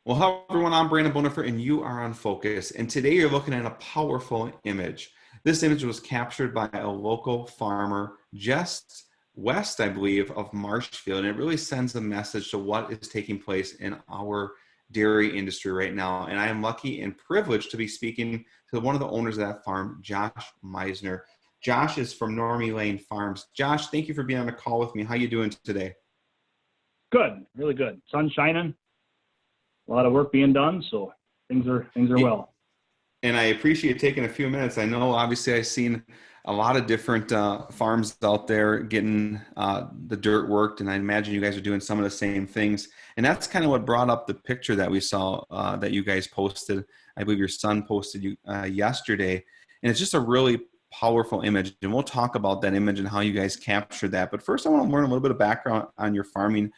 Well, hello everyone, I'm Brandon Bonifer and you are on Focus. And today you're looking at a powerful image. This image was captured by a local farmer just west, I believe, of Marshfield. And it really sends a message to what is taking place in our dairy industry right now. And I am lucky and privileged to be speaking to one of the owners of that farm, Josh Meisner. Josh is from Normie Lane Farms. Josh, thank you for being on a call with me. How you doing today? Good, really good. Sun shining, a lot of work being done, so things are well. And I appreciate taking a few minutes. I know, obviously, I've seen a lot of different farms out there getting the dirt worked, and I imagine you guys are doing some of the same things. And that's kind of what brought up the picture that we saw that you guys posted. I believe your son posted you yesterday, and it's just a really powerful image. And we'll talk about that image and how you guys captured that. But first, I want to learn a little bit of background on your farming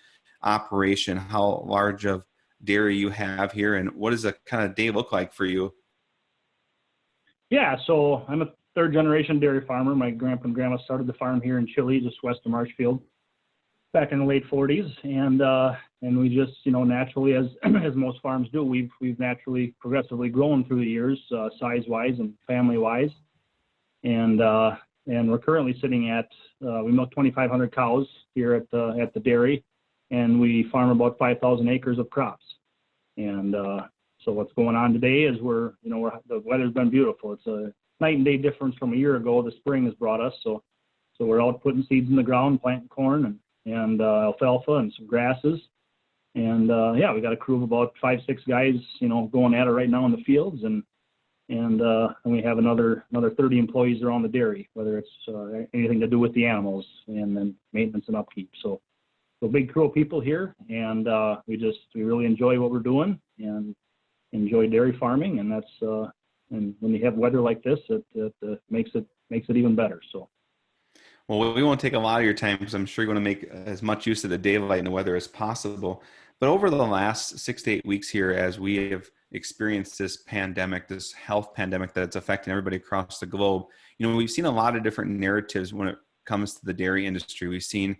operation, how large of dairy you have here, and what does a kind of day look like for you? Yeah, so I'm a third generation dairy farmer. My grandpa and grandma started the farm here in Chile, just west of Marshfield, back in the late 40s, and we just, naturally, as as most farms do, we've naturally progressively grown through the years, size wise and family wise, and we're currently sitting at we milk 2,500 cows here at the dairy, and we farm about 5,000 acres of crops. And so what's going on today is the weather's been beautiful. It's a night and day difference from a year ago. The spring has brought us, so we're out putting seeds in the ground, planting corn and alfalfa and some grasses. And yeah, we got a crew of about 5-6 guys, going at it right now in the fields, and we have another 30 employees around the dairy, whether it's anything to do with the animals and then maintenance and upkeep. So big crew of people here, and we really enjoy what we're doing and enjoy dairy farming, and that's and when you have weather like this, it makes it even better. So. Well, we won't take a lot of your time because I'm sure you want to make as much use of the daylight and the weather as possible. But over the last 6 to 8 weeks here, as we have experienced this pandemic, this health pandemic that's affecting everybody across the globe, we've seen a lot of different narratives when it comes to the dairy industry. We've seen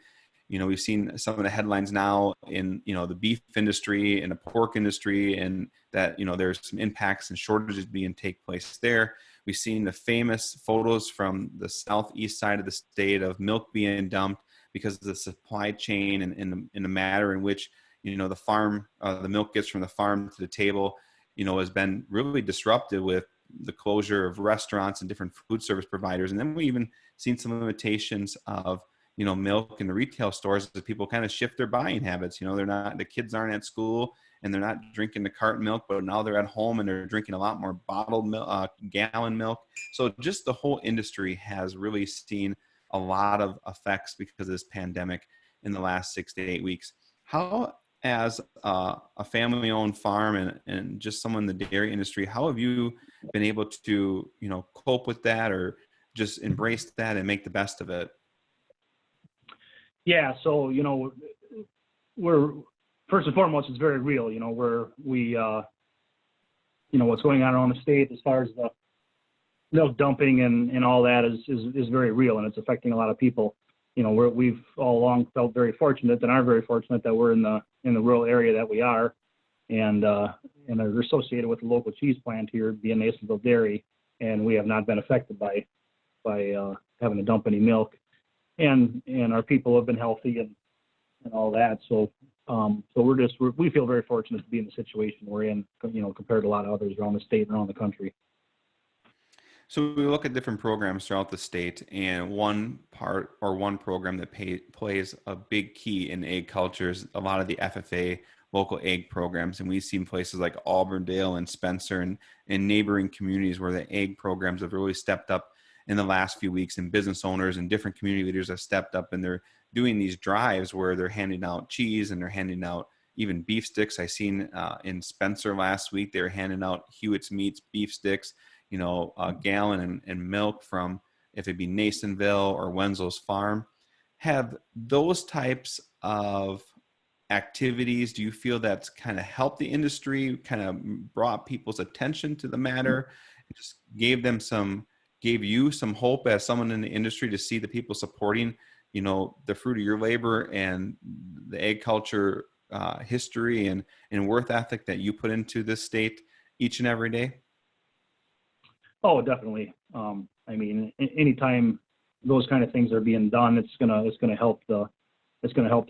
some of the headlines now in, the beef industry and the pork industry, and that, there's some impacts and shortages being take place there. We've seen the famous photos from the southeast side of the state of milk being dumped because of the supply chain and in the matter in which, the milk gets from the farm to the table, has been really disrupted with the closure of restaurants and different food service providers. And then we even seen some limitations of milk in the retail stores as people kind of shift their buying habits. The kids aren't at school and they're not drinking the carton milk, but now they're at home and they're drinking a lot more bottled milk, gallon milk. So just the whole industry has really seen a lot of effects because of this pandemic in the last 6 to 8 weeks. How, as a family-owned farm and just someone in the dairy industry, how have you been able to, cope with that or just embrace that and make the best of it? Yeah, so we're first and foremost, it's very real. What's going on around the state as far as the milk dumping and all that is very real, and it's affecting a lot of people. We've all along felt very fortunate and are very fortunate that we're in the rural area that we are, and are associated with the local cheese plant here, being Nasonville Dairy, and we have not been affected by having to dump any milk. And our people have been healthy and all that. So we feel very fortunate to be in the situation we're in, compared to a lot of others around the state and around the country. So we look at different programs throughout the state, and one program that plays a big key in egg culture is a lot of the FFA local egg programs. And we've seen places like Auburndale and Spencer and neighboring communities where the egg programs have really stepped up in the last few weeks, and business owners and different community leaders have stepped up, and they're doing these drives where they're handing out cheese and they're handing out even beef sticks. I seen in Spencer last week, they were handing out Hewitt's Meats beef sticks, a gallon and milk from, if it be Nasonville or Wenzel's Farm. Have those types of activities, do you feel that's kind of helped the industry, kind of brought people's attention to the matter, and just gave you some hope as someone in the industry to see the people supporting, the fruit of your labor and the egg culture history and worth ethic that you put into this state each and every day? Oh, definitely. I mean, anytime those kind of things are being done, it's gonna help the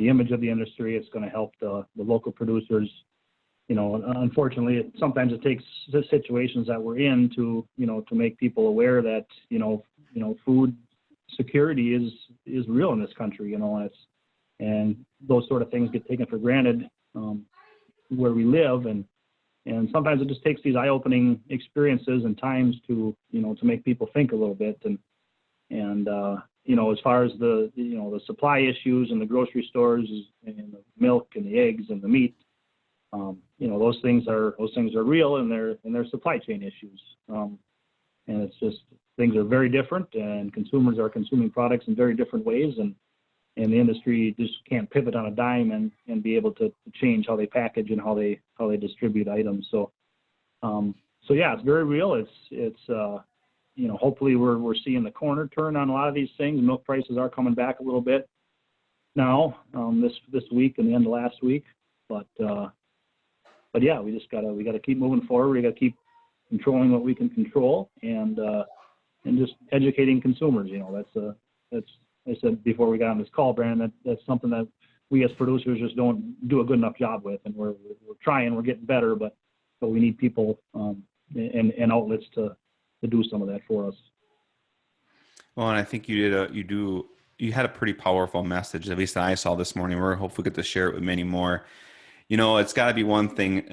image of the industry. It's gonna help the local producers. You know, unfortunately, sometimes it takes the situations that we're in to make people aware that food security is real in this country. You know, and those sort of things get taken for granted where we live, and sometimes it just takes these eye-opening experiences and times to make people think a little bit. And as far as the supply issues in the grocery stores and the milk and the eggs and the meat, those things are real, and they're supply chain issues. And it's just, things are very different, and consumers are consuming products in very different ways, and the industry just can't pivot on a dime and be able to change how they package and how they distribute items. So yeah, it's very real. It's hopefully we're seeing the corner turn on a lot of these things. Milk prices are coming back a little bit now, this week and the end of last week. But yeah, we gotta keep moving forward. We gotta keep controlling what we can control, and just educating consumers. That's I said before we got on this call, Brandon, that's something that we as producers just don't do a good enough job with, and we're trying, we're getting better, but we need people and outlets to do some of that for us. Well, and I think you had a pretty powerful message, at least that I saw this morning. We're hopefully get to share it with many more. It's got to be one thing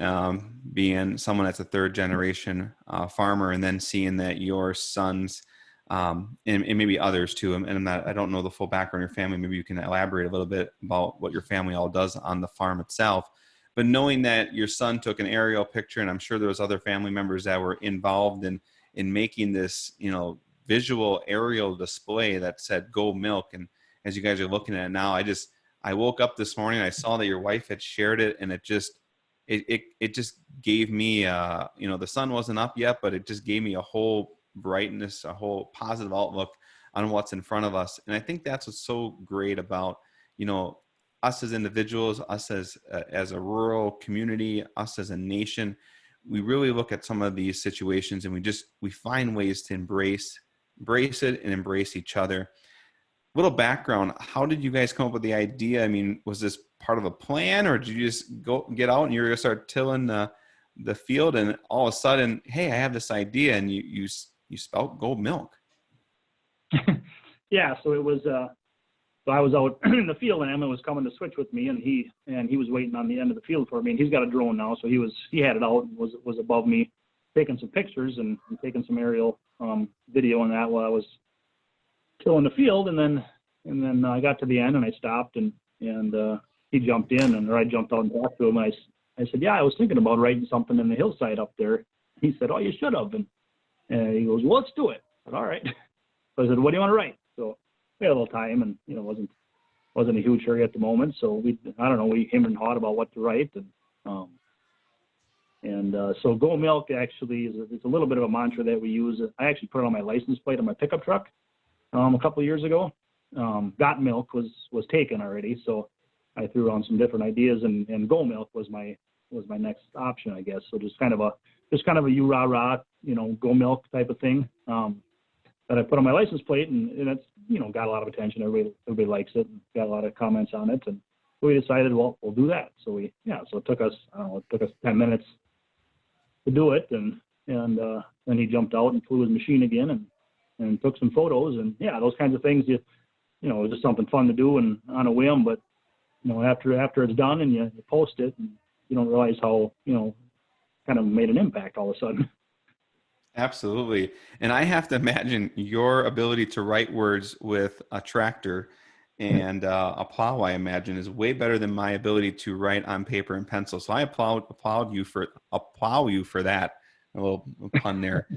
being someone that's a third generation farmer, and then seeing that your sons and maybe others too. And I don't know the full background of your family. Maybe you can elaborate a little bit about what your family all does on the farm itself. But knowing that your son took an aerial picture, and I'm sure there was other family members that were involved in making this, visual aerial display that said "Go Milk." And as you guys are looking at it now, I woke up this morning, I saw that your wife had shared it, and it just gave me, the sun wasn't up yet, but it just gave me a whole brightness, a whole positive outlook on what's in front of us. And I think that's what's so great about, us as individuals, us as a rural community, us as a nation. We really look at some of these situations, and we find ways to embrace it and embrace each other. Little background, how did you guys come up with the idea? I mean, was this part of a plan, or did you just get out and you're going to start tilling the field, and all of a sudden, hey, I have this idea, and you spout Go Milk? Yeah, so it was so I was out in the field, and Emma was coming to switch with me, and he was waiting on the end of the field for me, and he's got a drone now, so he had it out and was above me taking some pictures and taking some aerial video on that while I was still in the field. And then I got to the end, and I stopped, and he jumped in, or I jumped out and talked to him. I said, yeah, I was thinking about writing something in the hillside up there. He said, oh, you should have. And he goes, well, let's do it. I said, all right. So I said, what do you want to write? So we had a little time, and wasn't a huge hurry at the moment. So we hemmed and hawed about what to write, so Go Milk actually is a little bit of a mantra that we use. I actually put it on my license plate on my pickup truck a couple of years ago. Got Milk was taken already, so I threw on some different ideas, and Go Milk was my next option, I guess. So just kind of a you rah rah, Go Milk type of thing that I put on my license plate, and that's got a lot of attention. Everybody likes it, and got a lot of comments on it, and so we decided, well, we'll do that. So it took us 10 minutes to do it, and then he jumped out and flew his machine again and took some photos, and yeah, those kinds of things. It was just something fun to do and on a whim, but after it's done and you post it, and you don't realize how kind of made an impact all of a sudden. Absolutely. And I have to imagine your ability to write words with a tractor and a plow, I imagine, is way better than my ability to write on paper and pencil. So I applaud you for that. A little pun there.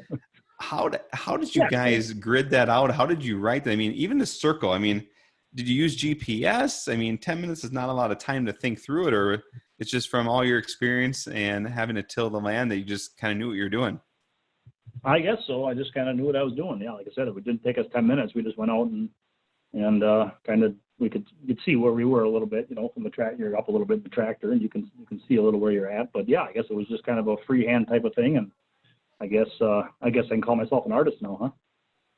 How did you guys grid that out? How did you write that? I mean, even the circle, did you use GPS? 10 minutes is not a lot of time to think through it, or it's just from all your experience and having to till the land that you just kind of knew what you're doing? I guess so. I just kind of knew what I was doing. Yeah, like I said, it didn't take us 10 minutes. We just went out and kind of you'd see where we were a little bit, from the tractor. You're up a little bit in the tractor, and you can see a little where you're at. But yeah, I guess it was just kind of a freehand type of thing, and I guess I can call myself an artist now, huh?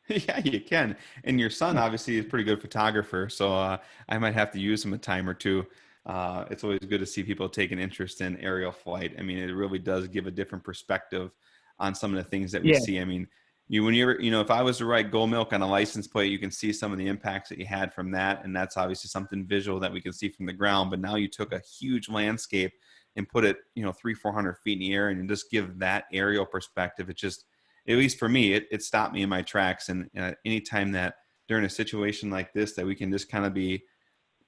Yeah, you can. And your son obviously is a pretty good photographer, so I might have to use him a time or two. It's always good to see people take an interest in aerial flight. I mean, it really does give a different perspective on some of the things that we Yeah, see. I mean, when you're, if I was to write "Go Milk" on a license plate, you can see some of the impacts that you had from that, and that's obviously something visual that we can see from the ground. But now you took a huge landscape and put it, 300-400 feet in the air, and you just give that aerial perspective. It just, at least for me, it stopped me in my tracks. And anytime that during a situation like this, that we can just kind of be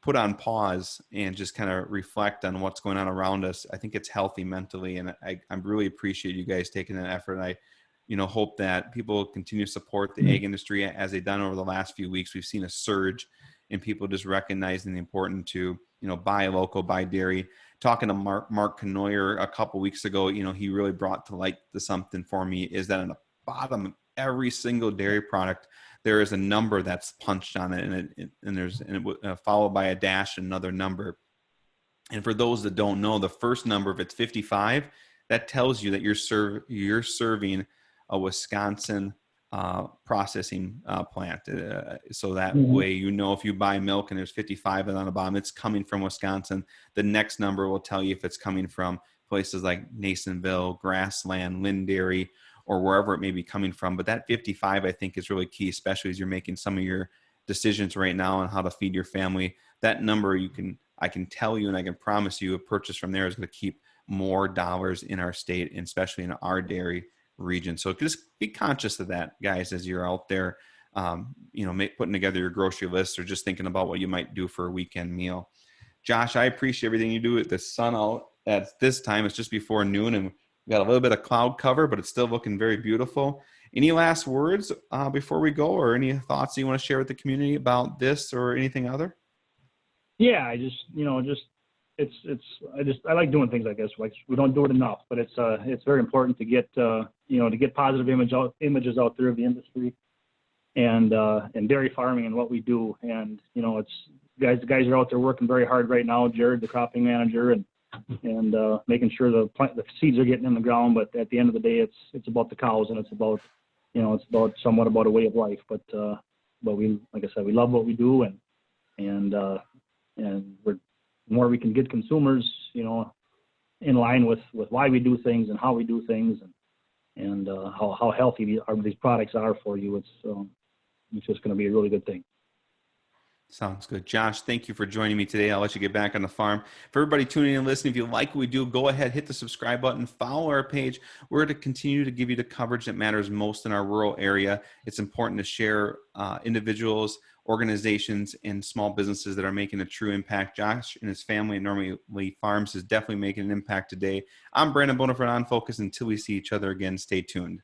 put on pause and just kind of reflect on what's going on around us, I think it's healthy mentally. And I really appreciate you guys taking that effort. And I, hope that people continue to support the egg industry as they've done over the last few weeks. We've seen a surge in people just recognizing the importance to, buy local, buy dairy. Talking to Mark Knoyer a couple weeks ago, he really brought to light the something for me, is that on the bottom of every single dairy product, there is a number that's punched on it, and followed by a dash, another number. And for those that don't know, the first number, if it's 55, that tells you that you're serving a Wisconsin processing plant. So that hmm way, if you buy milk and there's 55 on the bottom, it's coming from Wisconsin. The next number will tell you if it's coming from places like Nasonville, Grassland, Lynn Dairy, or wherever it may be coming from. But that 55, I think, is really key, especially as you're making some of your decisions right now on how to feed your family. That number, I can tell you, and I can promise you, a purchase from there is going to keep more dollars in our state, and especially in our dairy region. So just be conscious of that, guys, as you're out there, putting together your grocery list, or just thinking about what you might do for a weekend meal. Josh, I appreciate everything you do with the sun out at this time. It's just before noon, and we got a little bit of cloud cover, but it's still looking very beautiful. Any last words before we go, or any thoughts you want to share with the community about this or anything other? Yeah, I just I like doing things like this. Like, we don't do it enough, but it's very important to get to get positive images out there of the industry and dairy farming and what we do. And it's the guys are out there working very hard right now. Jared, the cropping manager, and making sure the seeds are getting in the ground. But at the end of the day, it's about the cows, and it's about somewhat about a way of life. But we, like I said, we love what we do, and we're, the more we can get consumers, in line with why we do things and how we do things, and how healthy these products are for you, it's just going to be a really good thing. Sounds good. Josh, thank you for joining me today. I'll let you get back on the farm. For everybody tuning in and listening, if you like what we do, go ahead, hit the subscribe button, follow our page. We're going to continue to give you the coverage that matters most in our rural area. It's important to share individuals, organizations, and small businesses that are making a true impact. Josh and his family at Normally Farms is definitely making an impact today. I'm Brandon Bonner for OnFocus. Until we see each other again, stay tuned.